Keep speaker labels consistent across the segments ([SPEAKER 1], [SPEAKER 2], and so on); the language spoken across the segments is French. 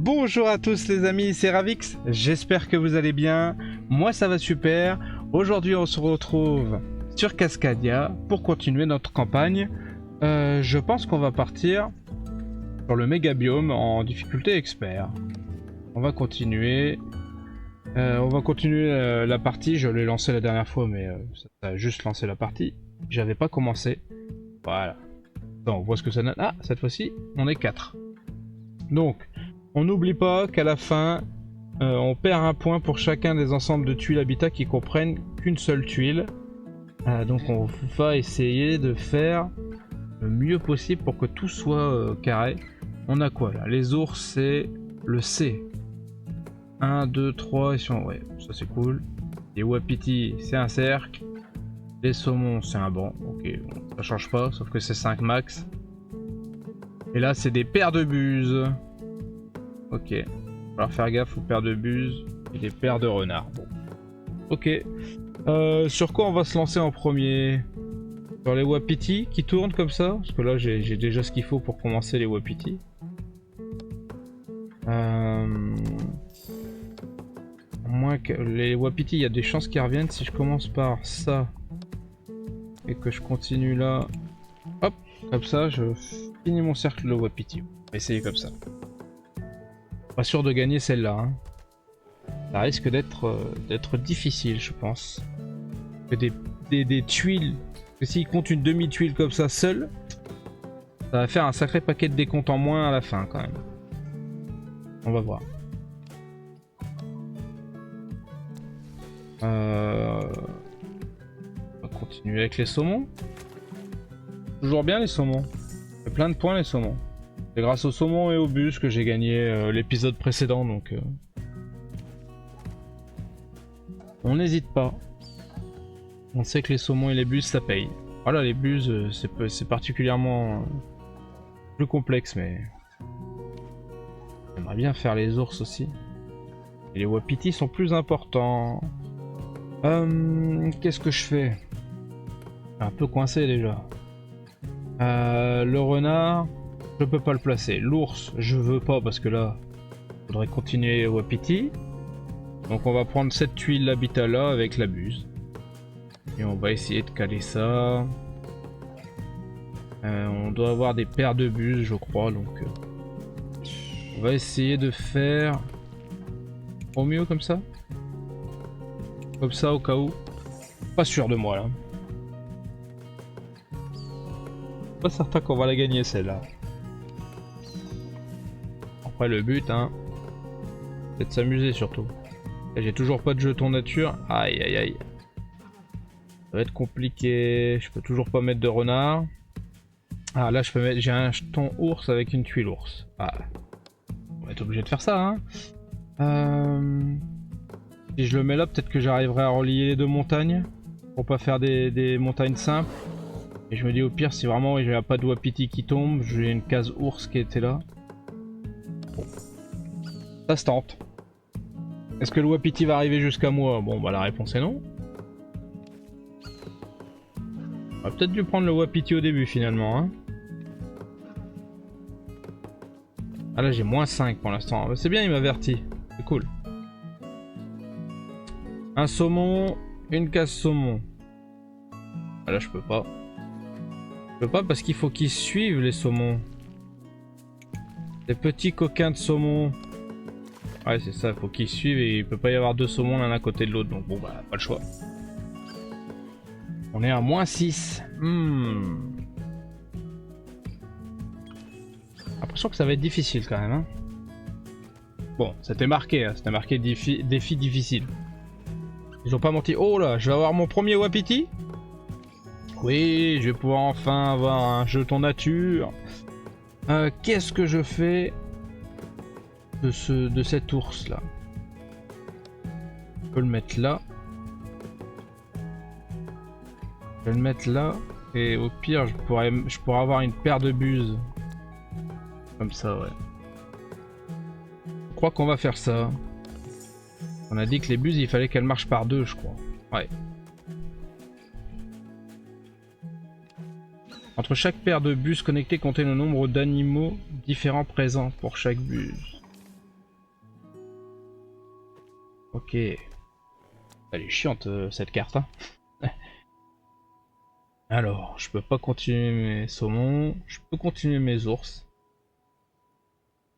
[SPEAKER 1] Bonjour à tous les amis, c'est Ravix, j'espère que vous allez bien, moi ça va super. Aujourd'hui on se retrouve sur Cascadia pour continuer notre campagne. Je pense qu'on va partir sur le méga biome en difficulté expert. On va continuer. La partie, je l'ai lancé la dernière fois mais ça a juste lancé la partie. J'avais pas commencé. Voilà. Bon, on voit ce que ça donne. Ah, cette fois-ci on est 4. Donc, on n'oublie pas qu'à la fin, on perd un point pour chacun des ensembles de tuiles habitat qui comprennent qu'une seule tuile. Donc on va essayer de faire le mieux possible pour que tout soit carré. On a quoi là? Les ours, c'est le C. 1, 2, 3, et si on... ouais, ça c'est cool. Les wapitis, c'est un cercle. Les saumons, c'est un banc. Ok, bon, ça change pas, sauf que c'est 5 max. Et là, c'est des paires de buses. Ok. Il va falloir faire gaffe aux paires de buses et des paires de renards. Bon. Ok. Sur quoi on va se lancer en premier? Sur les wapitis qui tournent comme ça? Parce que là, j'ai déjà ce qu'il faut pour commencer les wapitis. Moins que les wapitis, il y a des chances qu'ils reviennent. Si je commence par ça et que je continue là, hop, comme ça, je finis mon cercle de wapiti. On va essayer comme ça. Pas sûr de gagner celle-là. Hein. Ça risque d'être difficile, je pense. Que des tuiles, que s'il compte une demi-tuile comme ça seule, ça va faire un sacré paquet de décomptes en moins à la fin quand même. On va voir. On va continuer avec les saumons. Toujours bien les saumons. Ça fait plein de points les saumons. C'est grâce aux saumons et aux bus que j'ai gagné l'épisode précédent, donc on n'hésite pas. On sait que les saumons et les bus ça paye. Voilà, les bus c'est particulièrement plus complexe, mais j'aimerais bien faire les ours aussi. Et les wapitis sont plus importants. Qu'est-ce que je fais? Un peu coincé déjà. Le renard, je peux pas le placer. L'ours, je veux pas parce que là, il faudrait continuer wapiti. Donc on va prendre cette tuile l'habitat là avec la buse. Et on va essayer de caler ça. On doit avoir des paires de buses, je crois. Donc on va essayer de faire au mieux comme ça. Comme ça au cas où. Pas sûr de moi là. Pas certain qu'on va la gagner celle-là. Après le but, hein, c'est de s'amuser surtout. J'ai toujours pas de jeton nature. Aïe aïe aïe. Ça va être compliqué. Je peux toujours pas mettre de renard. Ah là je peux mettre. J'ai un jeton ours avec une tuile ours. Ah. On va être obligé de faire ça. Hein. Si je le mets là, peut-être que j'arriverai à relier les deux montagnes. Pour pas faire des montagnes simples. Et je me dis au pire, si vraiment j'ai pas de wapiti qui tombe, j'ai une case ours qui était là. Bon. Ça se tente. Est-ce que le wapiti va arriver jusqu'à moi? Bon bah la réponse est non. On va peut-être dû prendre le wapiti au début finalement. Hein. Ah là j'ai moins 5 pour l'instant. C'est bien, il m'avertit. C'est cool. Un saumon, une case saumon. Ah là je peux pas. Je peux pas parce qu'il faut qu'ils suivent les saumons. Des petits coquins de saumon. Ouais c'est ça, il faut qu'ils suivent et il peut pas y avoir deux saumons l'un à côté de l'autre. Donc bon bah pas le choix. On est à moins 6. L'impression que ça va être difficile quand même. Hein. Bon, c'était marqué, hein. C'était marqué défi difficile. Ils ont pas menti. Oh là, je vais avoir mon premier wapiti. Oui, je vais pouvoir enfin avoir un jeton nature. Qu'est-ce que je fais de cet ours là? Je peux le mettre là. Je vais le mettre là. Et au pire, je pourrais avoir une paire de buses. Comme ça, ouais. Je crois qu'on va faire ça. On a dit que les buses, il fallait qu'elles marchent par deux, je crois. Ouais. Entre chaque paire de bus connectés comptez le nombre d'animaux différents présents pour chaque bus. Ok. Elle est chiante cette carte. Hein. Alors, je peux pas continuer mes saumons. Je peux continuer mes ours.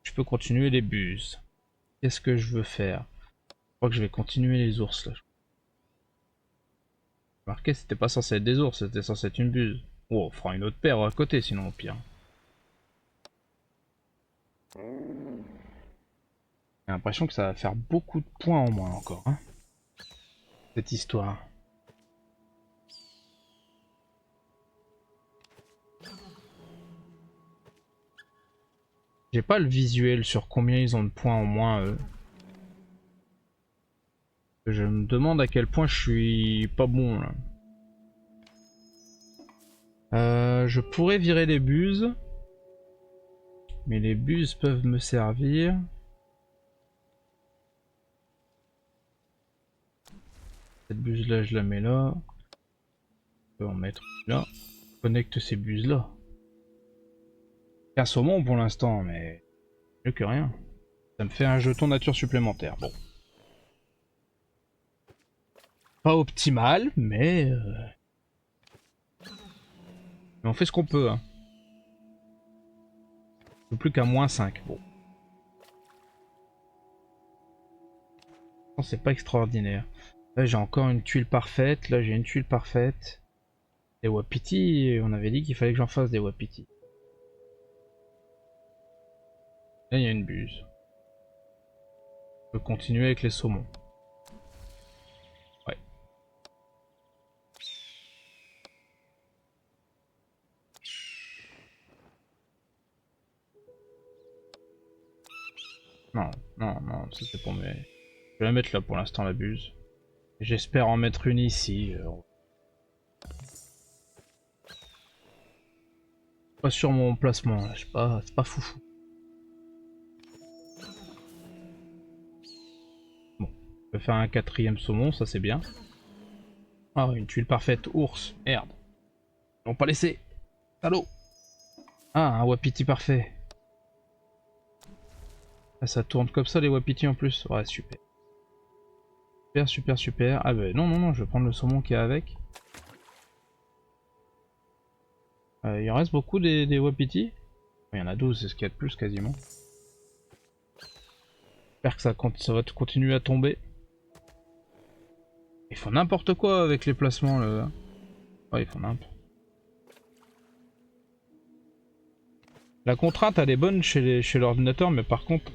[SPEAKER 1] Je peux continuer les buses. Qu'est-ce que je veux faire? Je crois que je vais continuer les ours là. Marqué, c'était pas censé être des ours, c'était censé être une buse. Oh, on fera une autre paire à côté sinon au pire. J'ai l'impression que ça va faire beaucoup de points en moins encore. Hein, cette histoire. J'ai pas le visuel sur combien ils ont de points en moins eux. Je me demande à quel point je suis pas bon là. Je pourrais virer les buses. Mais les buses peuvent me servir. Cette buse là, je la mets là. On peut en mettre là. Connecte ces buses là. Un saumon pour l'instant, mais mieux que rien. Ça me fait un jeton nature supplémentaire. Bon. Pas optimal, mais on fait ce qu'on peut. Hein. Plus qu'à -5. Bon. C'est pas extraordinaire. Là j'ai encore une tuile parfaite. Là j'ai une tuile parfaite. Des wapiti, on avait dit qu'il fallait que j'en fasse des wapiti. Là il y a une buse. On peut continuer avec les saumons. Ouais. Non, non, non, ça c'est pour mes... Je vais la mettre là pour l'instant la buse. J'espère en mettre une ici. Pas sur mon placement, là, c'est pas foufou. Bon, on peut faire un 4ème saumon, ça c'est bien. Ah, une tuile parfaite, ours, merde. Ils l'ont pas laissé. Allô. Ah, un wapiti parfait. Ah, ça tourne comme ça les wapiti en plus. Ouais, super. Super, super, super. Ah bah non, non, non, je vais prendre le saumon qui est avec. Il en reste beaucoup des wapiti. Il y en a 12, c'est ce qu'il y a de plus quasiment. J'espère que ça va continuer à tomber. Ils font n'importe quoi avec les placements là. Ouais, ils font n'importe. La contrainte elle est bonne chez l'ordinateur, mais par contre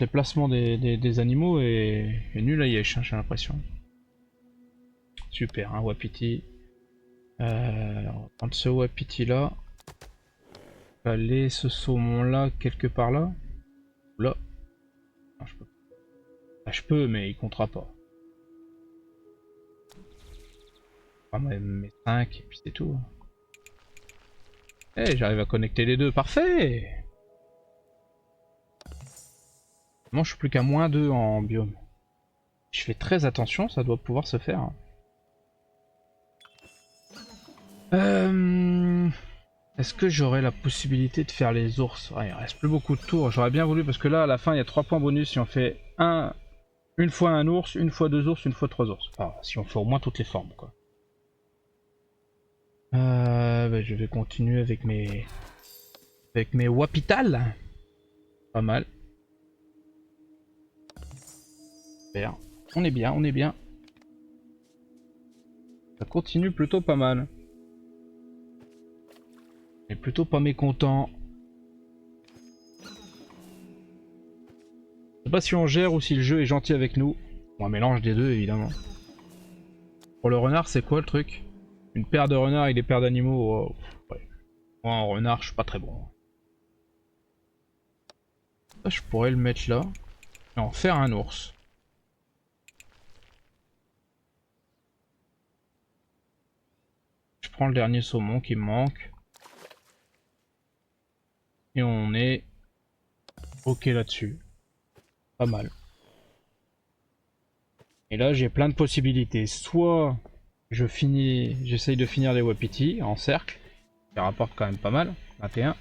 [SPEAKER 1] les placements des animaux est nul à yesh, hein, j'ai l'impression. Super, un wapiti. Alors, on va prendre ce wapiti là. Aller ce saumon là quelque part là. Là. Non, je peux. Ah, je peux, mais il comptera pas. Enfin, mes 5 et puis c'est tout. Eh, j'arrive à connecter les deux, parfait. Moi je suis plus qu'à -2 en biome. Je fais très attention, ça doit pouvoir se faire. Est-ce que j'aurai la possibilité de faire les ours? Ouais, il reste plus beaucoup de tours, j'aurais bien voulu parce que là à la fin il y a 3 points bonus si on fait une fois un ours, une fois 2 ours, une fois 3 ours. Enfin, si on fait au moins toutes les formes quoi. Bah, je vais continuer avec mes wapitales. Pas mal. Super. On est bien, on est bien. Ça continue plutôt pas mal. On est plutôt pas mécontent. Je sais pas si on gère ou si le jeu est gentil avec nous. Bon, un mélange des deux évidemment. Pour le renard, c'est quoi le truc? Une paire de renards avec des paires d'animaux. Oh, ouais. Moi en renard, je suis pas très bon. Ça, je pourrais le mettre là. Et en faire un ours. Je prends le dernier saumon qui me manque. Et on est ok là-dessus. Pas mal. Et là j'ai plein de possibilités. Soit j'essaye de finir les wapiti en cercle. Ça rapporte quand même pas mal. 21.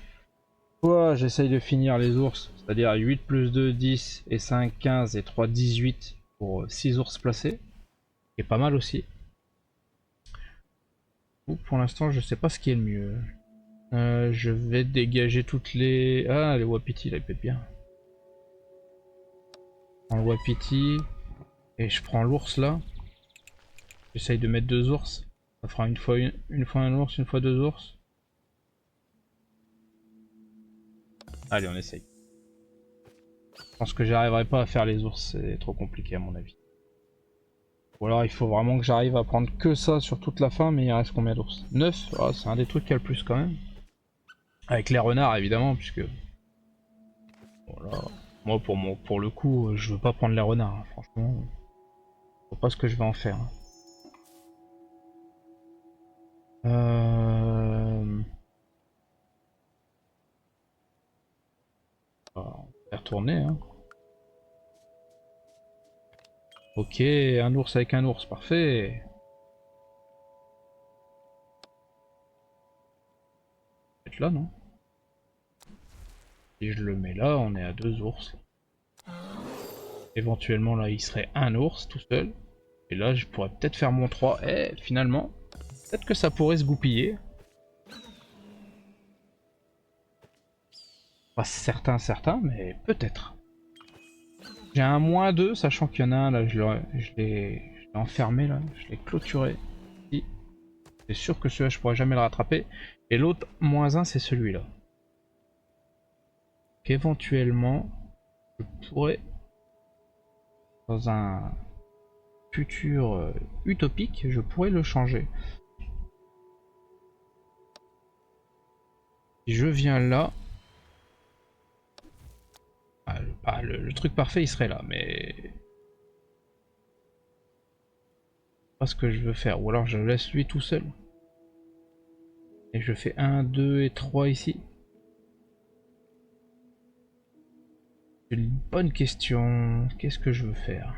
[SPEAKER 1] Soit j'essaye de finir les ours, c'est-à-dire 8 plus 2, 10, et 5, 15, et 3, 18 pour 6 ours placés, qui est pas mal aussi. Ou pour l'instant, je sais pas ce qui est le mieux. Je vais dégager toutes les... Ah, les wapitis, là, ils pètent bien. Je prends le wapiti, et je prends l'ours, là. J'essaye de mettre 2 ours. Ça fera une fois un ours, une fois 2 ours. Allez, on essaye. Je pense que j'arriverai pas à faire les ours, c'est trop compliqué à mon avis. Ou alors il faut vraiment que j'arrive à prendre que ça sur toute la fin, mais il reste combien d'ours? 9. Oh, c'est un des trucs qui a le plus quand même. Avec les renards évidemment, puisque... Voilà. Moi pour le coup, je veux pas prendre les renards, hein. Franchement. Je sais pas ce que je vais en faire, hein. On va faire tourner, hein. Ok, un ours avec un ours, parfait. Peut-être là, non? Si je le mets là, on est à 2 ours. Éventuellement là, il serait un ours tout seul. Et là, je pourrais peut-être faire mon 3. Et finalement, peut-être que ça pourrait se goupiller. Pas certain, mais peut-être. J'ai un -2, sachant qu'il y en a un là, je l'ai enfermé là, je l'ai clôturé. C'est sûr que celui-là, je pourrais jamais le rattraper. Et l'autre, -1, c'est celui-là. Qu'éventuellement, je pourrais, dans un futur utopique, je pourrais le changer. Si je viens là, le truc parfait il serait là, mais pas ce que je veux faire. Ou alors je laisse lui tout seul. Et je fais 1, 2 et 3 ici. C'est une bonne question. Qu'est-ce que je veux faire?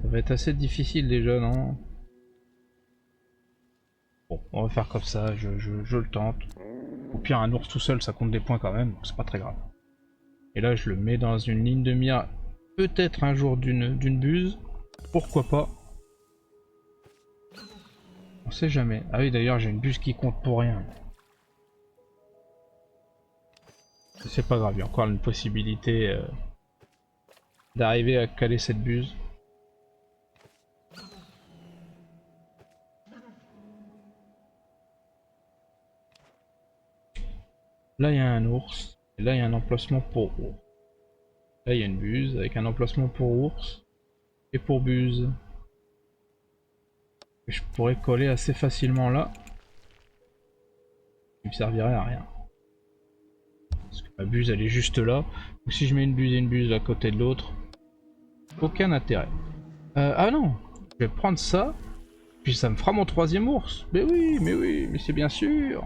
[SPEAKER 1] Ça va être assez difficile déjà, non? Bon, on va faire comme ça, je le tente. Au pire, un ours tout seul, ça compte des points quand même, c'est pas très grave. Et là, je le mets dans une ligne de mire, peut-être un jour d'une buse. Pourquoi pas? On sait jamais. Ah oui, d'ailleurs, j'ai une buse qui compte pour rien. C'est pas grave, il y a encore une possibilité d'arriver à caler cette buse. Là, il y a un ours. Et là, il y a un emplacement pour ours. Là, il y a une buse avec un emplacement pour ours et pour buse. Que je pourrais coller assez facilement là. Qui me servirait à rien. Parce que ma buse, elle est juste là. Ou si je mets une buse et une buse à côté de l'autre, aucun intérêt. Ah non, je vais prendre ça. Puis ça me fera mon 3e ours. Mais oui, mais c'est bien sûr.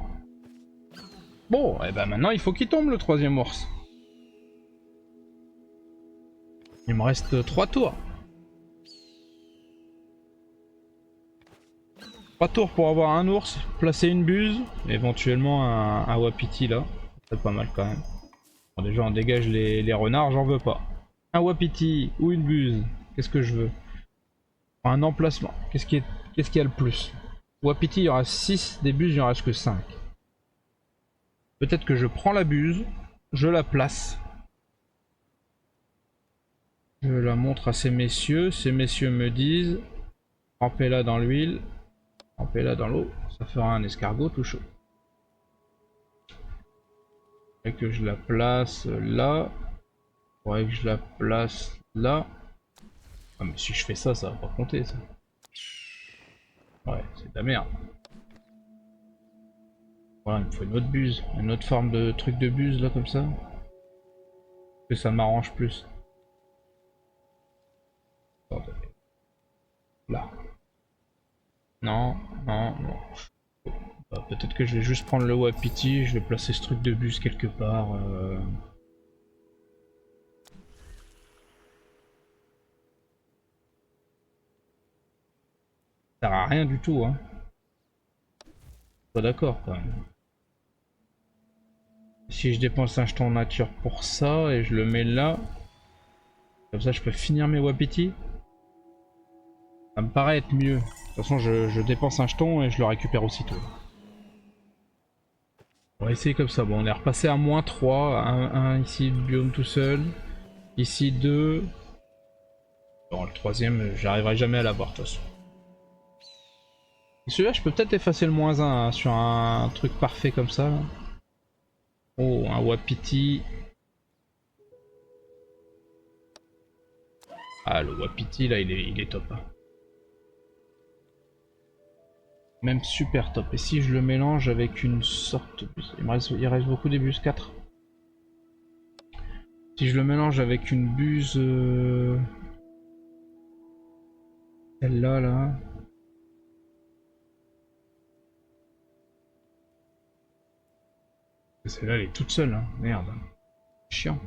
[SPEAKER 1] Bon, et ben maintenant, il faut qu'il tombe le 3e ours. Il me reste 3 tours. 3 tours pour avoir un ours, placer une buse, éventuellement un wapiti là. C'est pas mal quand même. Bon, déjà on dégage les renards, j'en veux pas. Un wapiti ou une buse, qu'est-ce que je veux? Un emplacement, qu'est-ce qui y a le plus? Wapiti il y aura 6, des buses il y en reste que 5. Peut-être que je prends la buse, je la place. Je la montre à ces messieurs me disent trempez-la dans l'huile, trempez-la dans l'eau, ça fera un escargot tout chaud. Et que je la place là. Faudrait que je la place là. Ah mais si je fais ça, ça va pas compter ça. Ouais, c'est de la merde. Voilà, il me faut une autre buse. Une autre forme de truc de buse là comme ça. Que ça m'arrange plus. Attendez. Là. Non, non, non. Bah, peut-être que je vais juste prendre le wapiti, je vais placer ce truc de buse quelque part. sert à rien du tout, hein. Pas d'accord quand même. Si je dépense un jeton nature pour ça et je le mets là, comme ça je peux finir mes wapitis. Ça me paraît être mieux. De toute façon je dépense un jeton et je le récupère aussitôt. On va essayer comme ça. Bon, on est repassé à -3. Un ici, le biome tout seul. Ici 2. Bon, le troisième, j'arriverai jamais à l'avoir de toute façon. Celui-là, je peux peut-être effacer le -1 hein, sur un truc parfait comme ça. Là. Oh, un wapiti. Ah, le wapiti là, il est top. Hein. Même super top. Et si je le mélange avec une sorte de buse, il reste beaucoup des buses 4. Si je le mélange avec une buse... Celle-là, là... Celle-là, elle est toute seule, hein. Merde. Chiant.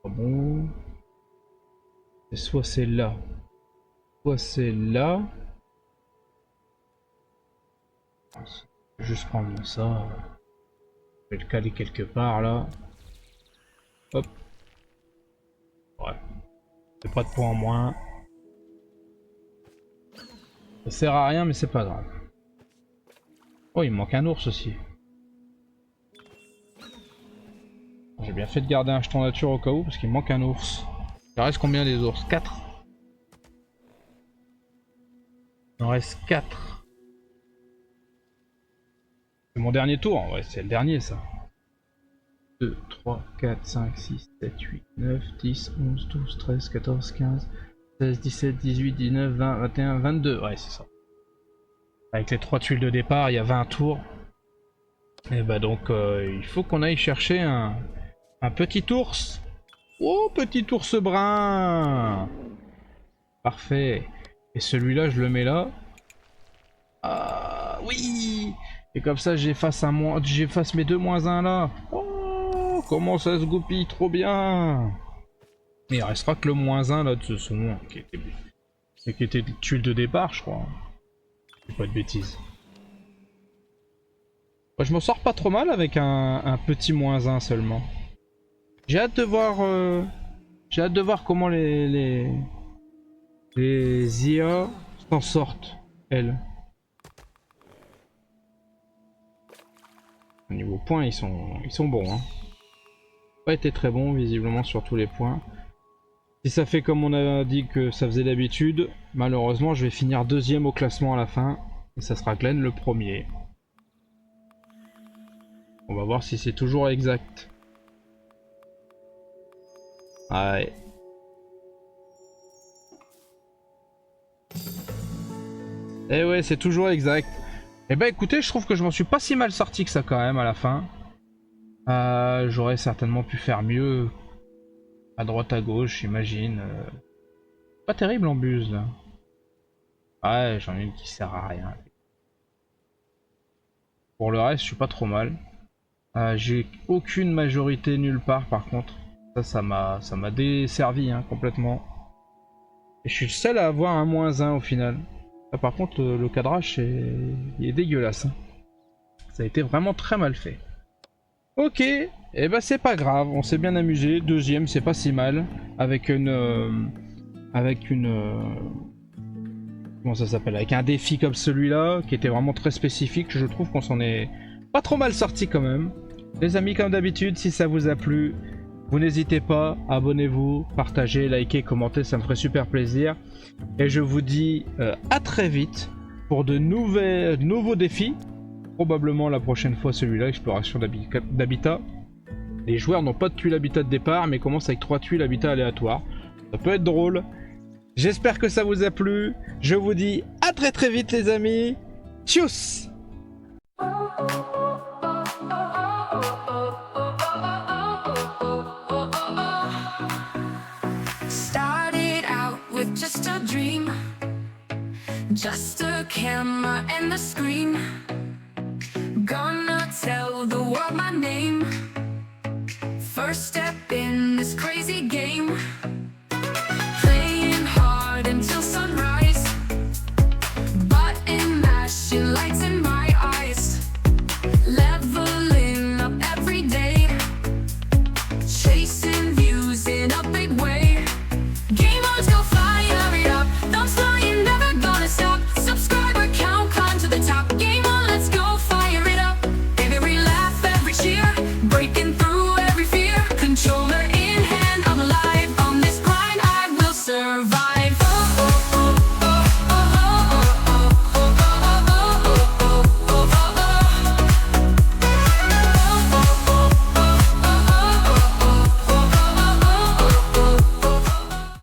[SPEAKER 1] Pas bon. Et soit c'est là. Soit c'est là. Je vais juste prendre ça. Je vais le caler quelque part, là. Hop. Ouais. C'est pas de points en moins. Ça sert à rien, mais c'est pas grave. Oh, il me manque un ours aussi. J'ai bien fait de garder un jeton nature au cas où, parce qu'il me manque un ours. Il reste combien des ours? 4. Il en reste 4. C'est mon dernier tour, ouais, c'est le dernier ça. 2, 3, 4, 5, 6, 7, 8, 9, 10, 11, 12, 13, 14, 15, 16, 17, 18, 19, 20, 21, 22. Ouais, c'est ça. Avec les 3 tuiles de départ, il y a 20 tours. Et bah donc, il faut qu'on aille chercher un petit ours. Oh, petit ours brun. Parfait. Et celui-là, je le mets là. Ah, oui. Et comme ça, j'efface mes 2 -1 là. Oh, comment ça se goupille trop bien. Mais il restera que le -1 là de ce son qui était tuile de départ, je crois. C'est pas de bêtises. Moi, je m'en sors pas trop mal avec un petit -1 seulement. J'ai hâte de voir comment les IA s'en sortent, elles. Au niveau points, ils sont bons. Hein. Pas été très bons, visiblement, sur tous les points. Si ça fait comme on a dit que ça faisait d'habitude, malheureusement, je vais finir 2ème au classement à la fin. Et ça sera Glenn le premier. On va voir si c'est toujours exact. Ouais. Eh ouais, c'est toujours exact. Eh ben écoutez, je trouve que je m'en suis pas si mal sorti que ça quand même à la fin. J'aurais certainement pu faire mieux. À droite à gauche, j'imagine. Pas terrible en buse là. Ouais, j'en ai une qui sert à rien. Pour le reste, je suis pas trop mal. J'ai aucune majorité nulle part par contre. Ça m'a desservi hein, complètement. Et je suis le seul à avoir un -1 au final. Là, par contre, le cadrage il est dégueulasse. Hein. Ça a été vraiment très mal fait. Ok, et bah c'est pas grave, on s'est bien amusé. 2ème, c'est pas si mal. Avec une... comment ça s'appelle? Avec un défi comme celui-là, qui était vraiment très spécifique. Je trouve qu'on s'en est pas trop mal sorti quand même. Les amis, comme d'habitude, si ça vous a plu, vous n'hésitez pas, abonnez-vous, partagez, likez, commentez, ça me ferait super plaisir. Et je vous dis à très vite pour de nouveaux défis. Probablement la prochaine fois celui-là, exploration d'habitat. Les joueurs n'ont pas de tuiles habitat de départ, mais commencent avec 3 tuiles habitat aléatoires. Ça peut être drôle. J'espère que ça vous a plu. Je vous dis à très vite les amis. Tchuss! Started out with just a dream, just a camera and the screen. Gonna tell the world my name. First step